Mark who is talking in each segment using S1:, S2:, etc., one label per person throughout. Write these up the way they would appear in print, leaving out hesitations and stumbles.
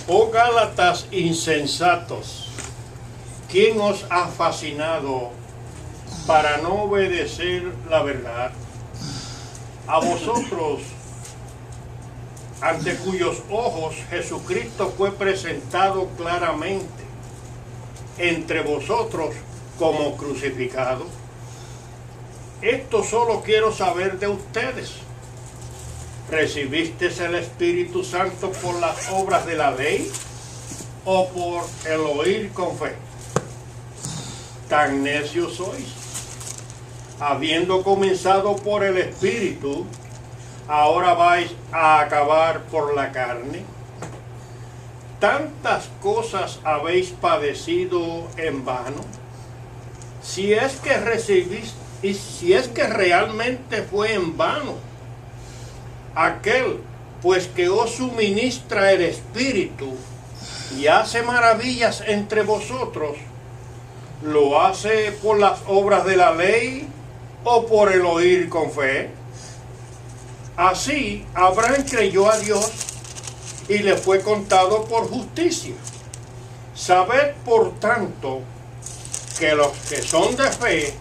S1: Oh Gálatas insensatos, ¿quién os ha fascinado para no obedecer la verdad? A vosotros, ante cuyos ojos Jesucristo fue presentado claramente entre vosotros como crucificado. Esto solo quiero saber de ustedes. ¿Recibisteis el Espíritu Santo por las obras de la ley o por el oír con fe? Tan necios sois. Habiendo comenzado por el Espíritu, ahora vais a acabar por la carne. ¿Tantas cosas habéis padecido en vano? Si es que recibís, y si es que realmente fue en vano, aquel pues que os suministra el Espíritu y hace maravillas entre vosotros, ¿lo hace por las obras de la ley o por el oír con fe? Así Abraham creyó a Dios y le fue contado por justicia. Sabed por tanto que los que son de fe,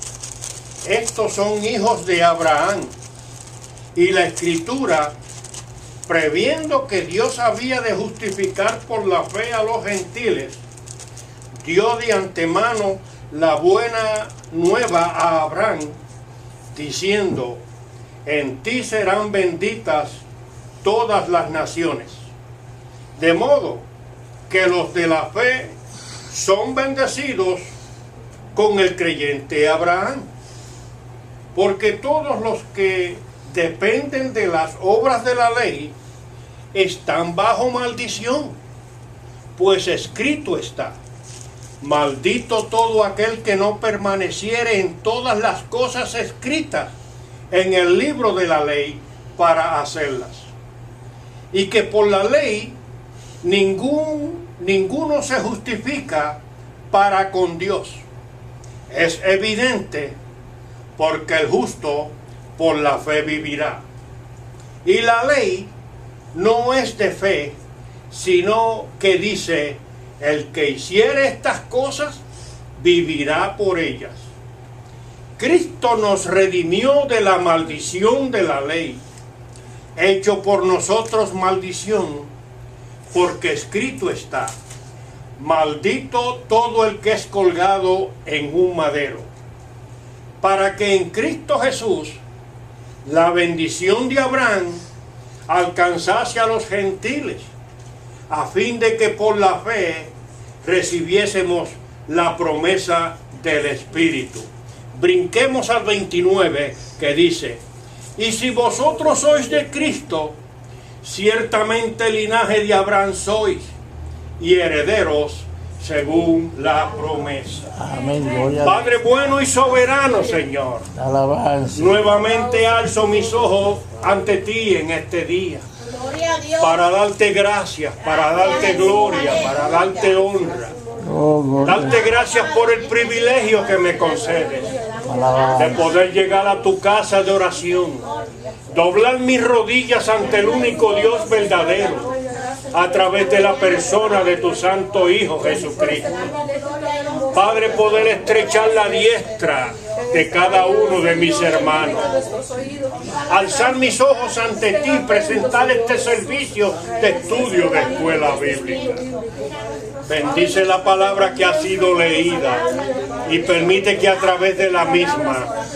S1: estos son hijos de Abraham. Y la Escritura, previendo que Dios había de justificar por la fe a los gentiles, dio de antemano la buena nueva a Abraham, diciendo: en ti serán benditas todas las naciones. De modo que los de la fe son bendecidos con el creyente Abraham. Porque todos los que dependen de las obras de la ley están bajo maldición, pues escrito está: maldito todo aquel que no permaneciere en todas las cosas escritas en el libro de la ley para hacerlas. Y que por la ley ninguno se justifica para con Dios. Es evidente, porque el justo por la fe vivirá. Y la ley no es de fe, sino que dice: el que hiciere estas cosas vivirá por ellas. Cristo nos redimió de la maldición de la ley, hecho por nosotros maldición, porque escrito está: maldito todo el que es colgado en un madero, para que en Cristo Jesús la bendición de Abraham alcanzase a los gentiles, a fin de que por la fe recibiésemos la promesa del Espíritu. Brinquemos al 29, que dice: y si vosotros sois de Cristo, ciertamente linaje de Abraham sois, y herederos según la promesa.
S2: Amén.
S1: Padre bueno y soberano, Señor,
S2: Alabanza.
S1: nuevamente alzo mis ojos ante ti en este día, para darte gracias, para darte gloria, para darte honra. Darte gracias por el privilegio que me concedes de poder llegar a tu casa de oración, doblar mis rodillas ante el único Dios verdadero, a través de la persona de tu santo Hijo Jesucristo. Padre, poder estrechar la diestra de cada uno de mis hermanos, alzar mis ojos ante ti, presentar este servicio de estudio de escuela bíblica. Bendice la palabra que ha sido leída y permite que a través de la misma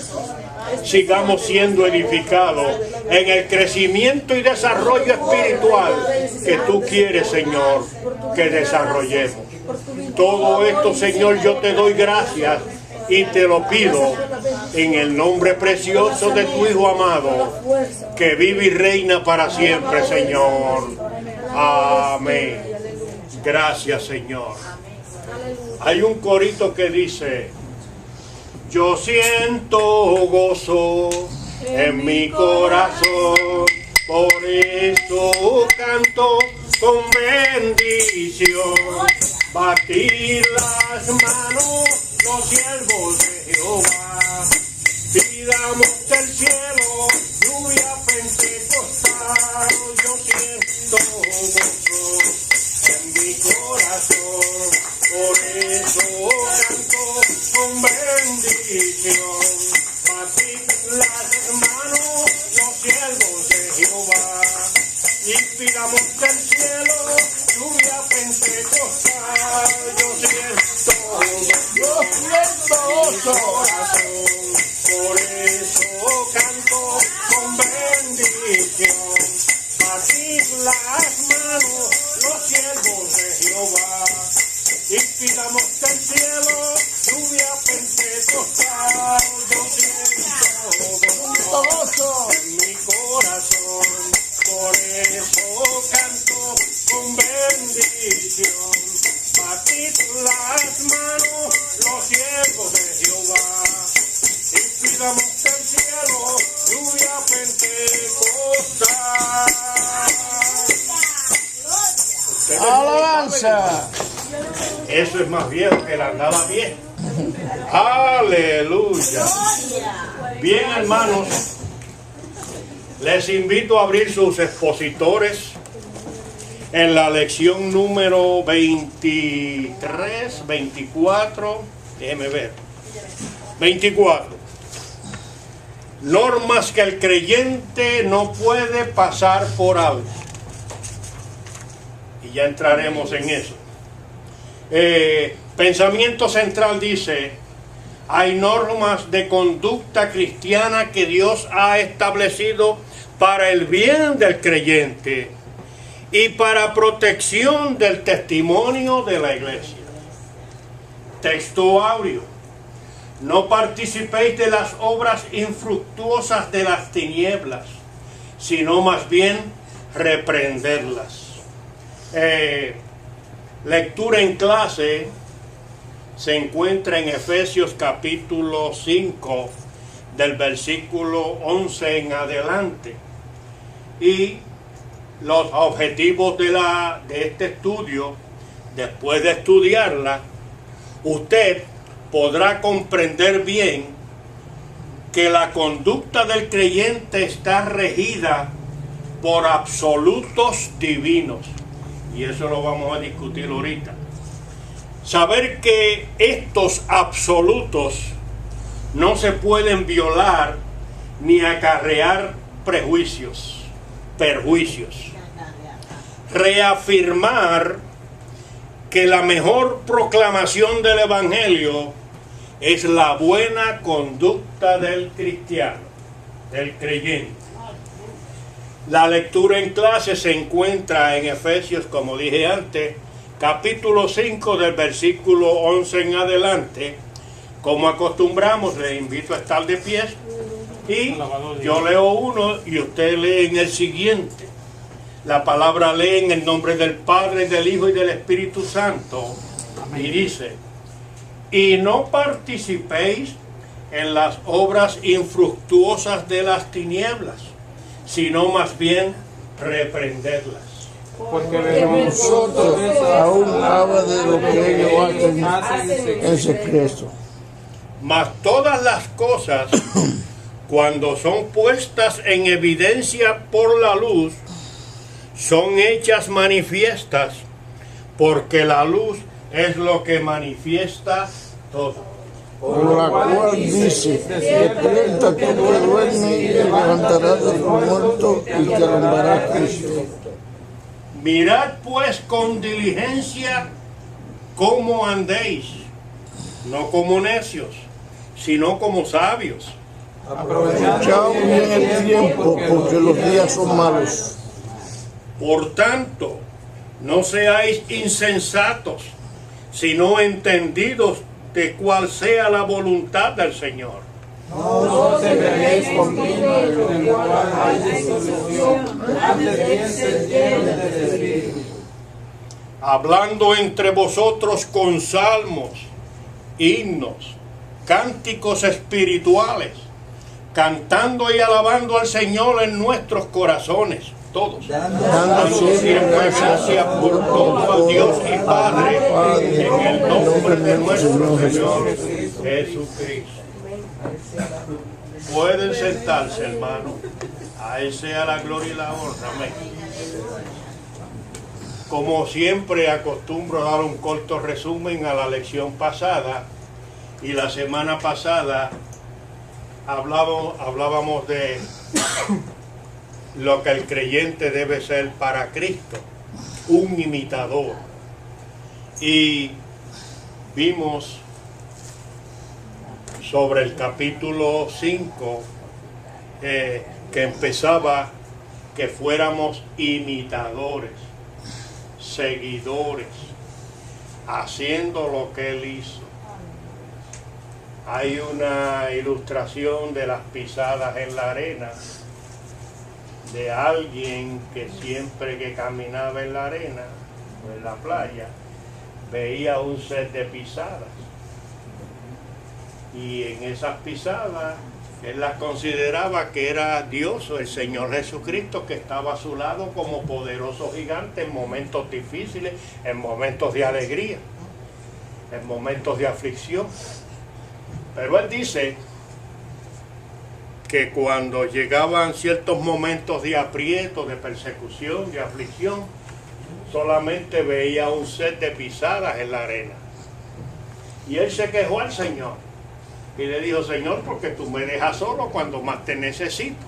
S1: sigamos siendo edificados en el crecimiento y desarrollo espiritual que tú quieres, Señor, que desarrollemos. Todo esto, Señor, yo te doy gracias y te lo pido en el nombre precioso de tu Hijo amado, que vive y reina para siempre, Señor. Amén. Gracias, Señor. Hay un corito que dice: yo siento gozo en mi corazón, por eso canto con bendición. Batir las manos los siervos de Jehová, pidamos del cielo lluvia pentecostal. Yo siento gozo en mi bendición. Batid las manos, los siervos de Jehová, y pidamos del cielo lluvia pentecostal. Yo siento corazón, por eso canto con bendición. Batid las manos, los siervos de Jehová, y pidamos del cielo lluvia pentecostal. Yo siento gozo en mi corazón, por eso canto con bendición. Batid las manos, los siervos de Jehová, y pidamos del cielo lluvia pentecostal.
S2: ¡Alabanza!
S1: Eso es más viejo que la andaba bien. Aleluya. Bien, hermanos, les invito a abrir sus expositores en la lección número 23, 24, déjeme ver, 24. Normas que el creyente no puede pasar por alto. Y ya entraremos en eso. Pensamiento central dice: hay normas de conducta cristiana que Dios ha establecido para el bien del creyente y para protección del testimonio de la iglesia. Texto audio: no participéis de las obras infructuosas de las tinieblas, sino más bien reprenderlas. Lectura en clase se encuentra en Efesios capítulo 5 del versículo 11 en adelante, y los objetivos de este estudio, después de estudiarla, usted podrá comprender bien que la conducta del creyente está regida por absolutos divinos. Y eso lo vamos a discutir ahorita. Saber que estos absolutos no se pueden violar ni acarrear perjuicios. Reafirmar que la mejor proclamación del Evangelio es la buena conducta del cristiano, del creyente. La lectura en clase se encuentra en Efesios, como dije antes, capítulo 5 del versículo 11 en adelante. Como acostumbramos, les invito a estar de pie y yo leo uno y usted lee en el siguiente. La palabra lee en el nombre del Padre, del Hijo y del Espíritu Santo. Amén. Y dice: y no participéis en las obras infructuosas de las tinieblas, sino más bien reprenderlas.
S2: Porque nosotros aún habla de lo que ellos hacen en secreto.
S1: Mas todas las cosas, cuando son puestas en evidencia por la luz, son hechas manifiestas, porque la luz es lo que manifiesta todo.
S2: Por la cual dice: despierta tú que duermes y te levantarás de los muertos y te alumbrará Cristo.
S1: Mirad pues con diligencia cómo andéis, no como necios, sino como sabios.
S2: Aprovechad bien el tiempo, porque los días son malos.
S1: Por tanto, no seáis insensatos, sino entendidos de cuál sea la voluntad del Señor.
S3: No te veréis continua en la cual hay disolución, antes bien ser llenos del Espíritu.
S1: Hablando entre vosotros con salmos, himnos, cánticos espirituales, cantando y alabando al Señor en nuestros corazones, todos, dando siempre gracias por todo a Dios y Padre, en el nombre de nuestro Señor Jesucristo. Pueden sentarse, hermano. A Él sea la gloria y la honra. Amén. Como siempre acostumbro dar un corto resumen a la lección pasada, Y la semana pasada hablábamos de lo que el creyente debe ser para Cristo, un imitador. Y vimos sobre el capítulo 5 que empezaba que fuéramos imitadores, seguidores, haciendo lo que Él hizo. Hay una ilustración de las pisadas en la arena, de alguien que siempre que caminaba en la arena o en la playa, veía un set de pisadas. Y en esas pisadas, él las consideraba que era Dios o el Señor Jesucristo que estaba a su lado como poderoso gigante en momentos difíciles, en momentos de alegría, en momentos de aflicción. Pero él dice que cuando llegaban ciertos momentos de aprieto, de persecución, de aflicción, solamente veía un set de pisadas en la arena. Y él se quejó al Señor y le dijo: Señor, ¿por qué tú me dejas solo cuando más te necesito?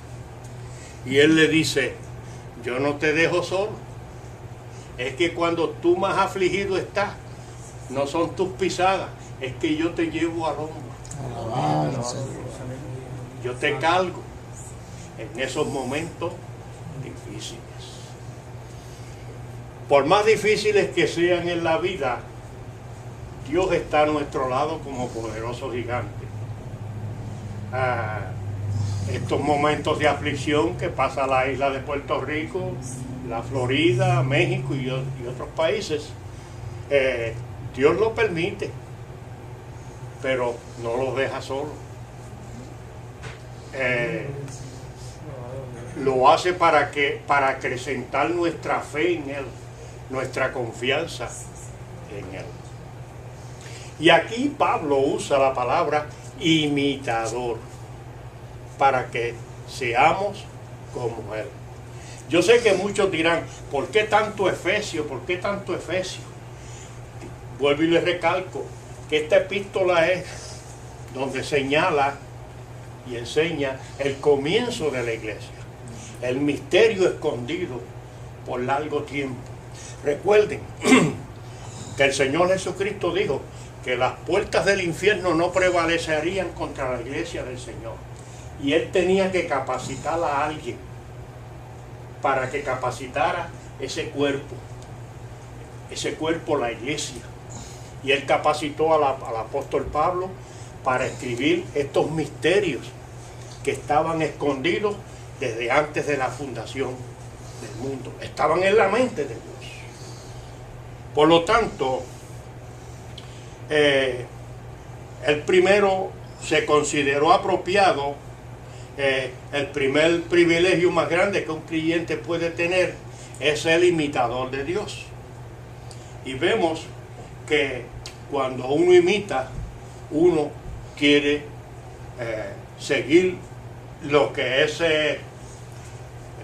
S1: Y él le dice: yo no te dejo solo. Es que cuando tú más afligido estás, no son tus pisadas, es que yo te llevo al hombro. Yo te cargo en esos momentos difíciles. Por más difíciles que sean en la vida, Dios está a nuestro lado como poderoso gigante. Estos momentos de aflicción que pasa la isla de Puerto Rico, la Florida, México y otros países, Dios lo permite, pero no los deja solos. Lo hace para acrecentar nuestra fe en Él, nuestra confianza en Él. Y aquí Pablo usa la palabra imitador para que seamos como Él. Yo sé que muchos dirán: ¿por qué tanto Efesio? ¿Por qué tanto Efesio? Vuelvo y les recalco que esta epístola es donde señala y enseña el comienzo de la iglesia, el misterio escondido por largo tiempo. Recuerden que el Señor Jesucristo dijo que las puertas del infierno no prevalecerían contra la iglesia del Señor. Y Él tenía que capacitar a alguien para que capacitara ese cuerpo, la iglesia. Y Él capacitó al apóstol Pablo para escribir estos misterios que estaban escondidos desde antes de la fundación del mundo. Estaban en la mente de Dios. Por lo tanto, el primero se consideró apropiado, el primer privilegio más grande que un creyente puede tener es el imitador de Dios. Y vemos que cuando uno imita, uno quiere seguir lo que ese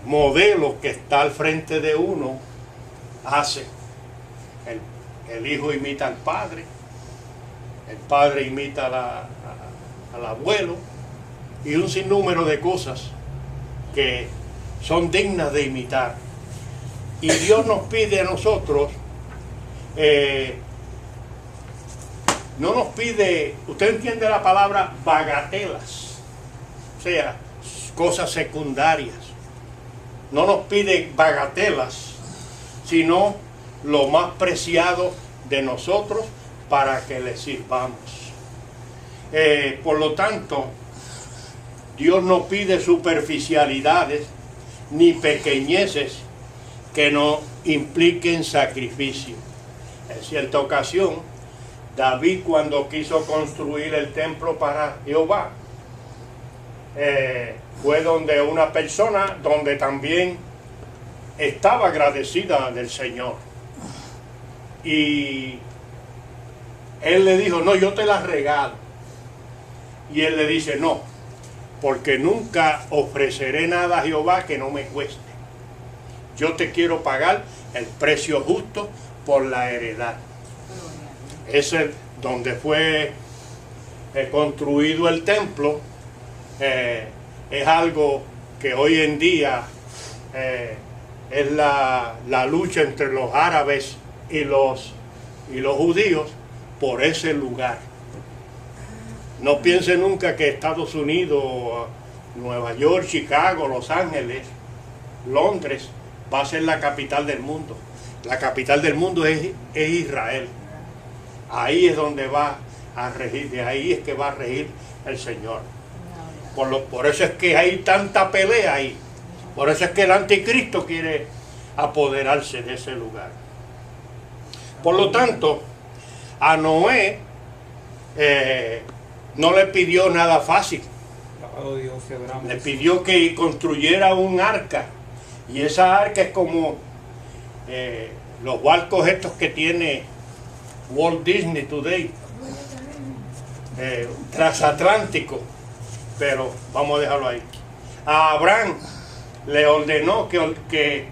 S1: modelo que está al frente de uno hace. El hijo imita al padre, el padre imita al abuelo, y un sinnúmero de cosas que son dignas de imitar. Y Dios nos pide a nosotros, no nos pide, usted entiende la palabra bagatelas, o sea, cosas secundarias. No nos pide bagatelas, sino lo más preciado de nosotros para que le sirvamos. Por lo tanto, Dios no pide superficialidades ni pequeñeces que no impliquen sacrificio. En cierta ocasión, David, cuando quiso construir el templo para Jehová, fue donde una persona donde también estaba agradecida del Señor. Y él le dijo: no, yo te la regalo. Y él le dice: no, porque nunca ofreceré nada a Jehová que no me cueste. Yo te quiero pagar el precio justo por la heredad. Ese es donde fue construido el templo, es algo que hoy en día es la lucha entre los árabes y los judíos por ese lugar. No piense nunca que Estados Unidos, Nueva York, Chicago, Los Ángeles, Londres va a ser la capital del mundo. La capital del mundo es Israel. Ahí es donde va a regir, de ahí es que va a regir el Señor. Por eso es que hay tanta pelea ahí. Por eso es que el anticristo quiere apoderarse de ese lugar. Por lo tanto, a Noé no le pidió nada fácil. Le pidió que construyera un arca. Y esa arca es como los barcos estos que tiene Walt Disney Today, transatlántico, pero vamos a dejarlo ahí. A Abraham le ordenó que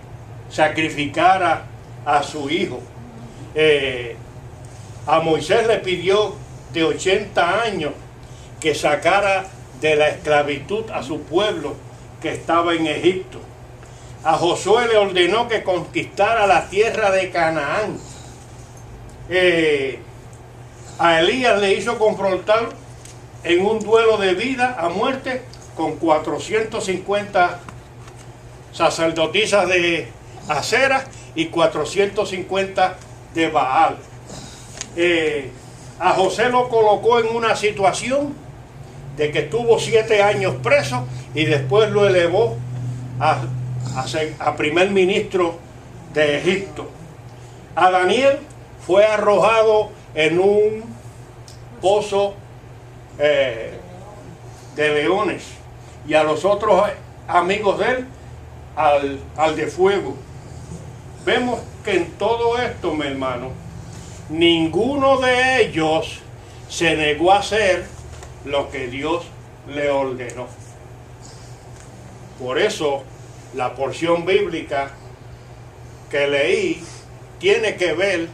S1: sacrificara a su hijo. A Moisés le pidió de 80 años que sacara de la esclavitud a su pueblo que estaba en Egipto. A Josué le ordenó que conquistara la tierra de Canaán. A Elías le hizo confrontar en un duelo de vida a muerte con 450 sacerdotisas de Acera y 450 de Baal. A José lo colocó en una situación de que estuvo 7 años preso y después lo elevó a primer ministro de Egipto. A Daniel fue arrojado en un pozo de leones y a los otros amigos de él al de fuego. Vemos que en todo esto, mi hermano, ninguno de ellos se negó a hacer lo que Dios le ordenó. Por eso la porción bíblica que leí tiene que ver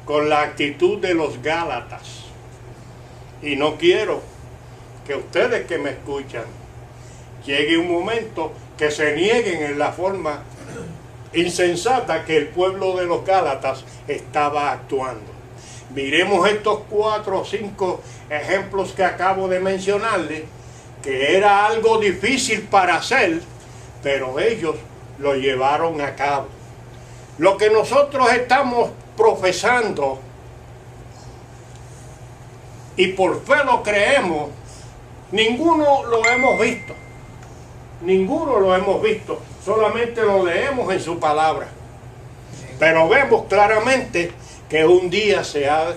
S1: con la actitud de los Gálatas. Y no quiero que ustedes que me escuchan llegue un momento que se nieguen en la forma insensata que el pueblo de los Gálatas estaba actuando. Miremos estos 4 o 5 ejemplos que acabo de mencionarles, que era algo difícil para hacer, pero ellos lo llevaron a cabo. Lo que nosotros estamos profesando y por fe lo creemos, ninguno lo hemos visto. Ninguno lo hemos visto, solamente lo leemos en su palabra. Pero vemos claramente que un día se ha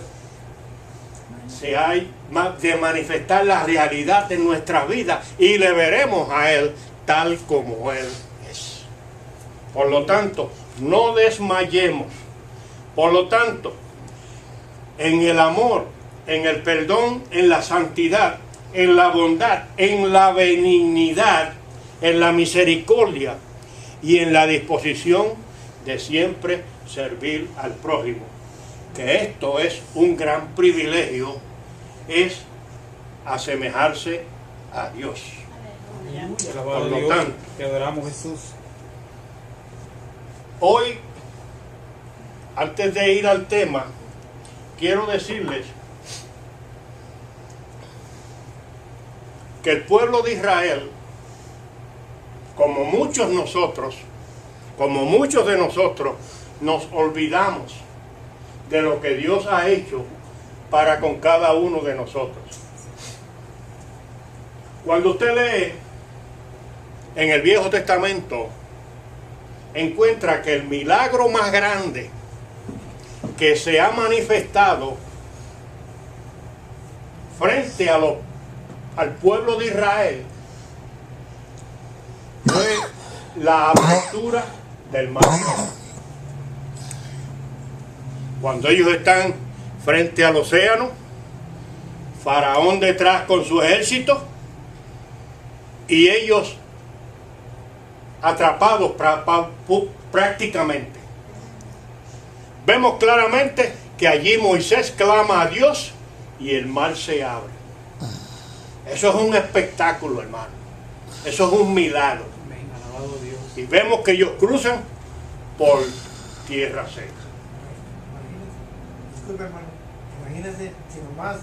S1: de manifestar la realidad de nuestra vida y le veremos a Él tal como Él es. Por lo tanto, no desmayemos. Por lo tanto, en el amor, en el perdón, en la santidad, en la bondad, en la benignidad, en la misericordia y en la disposición de siempre servir al prójimo. Que esto es un gran privilegio, es asemejarse a Dios.
S3: Por lo tanto, te adoramos, Jesús.
S1: Hoy, antes de ir al tema, quiero decirles que el pueblo de Israel, como muchos de nosotros, nos olvidamos de lo que Dios ha hecho para con cada uno de nosotros. Cuando usted lee en el Viejo Testamento, encuentra que el milagro más grande que se ha manifestado frente al pueblo de Israel fue la apertura del mar. Cuando ellos están frente al océano, Faraón detrás con su ejército y ellos atrapados prácticamente. Vemos claramente que allí Moisés clama a Dios y el mar se abre. Eso es un espectáculo, hermano. Eso es un milagro.
S3: Amén. Alabado Dios.
S1: Y vemos que ellos cruzan por tierra seca.
S4: Disculpe, hermano. Imagínese si nomás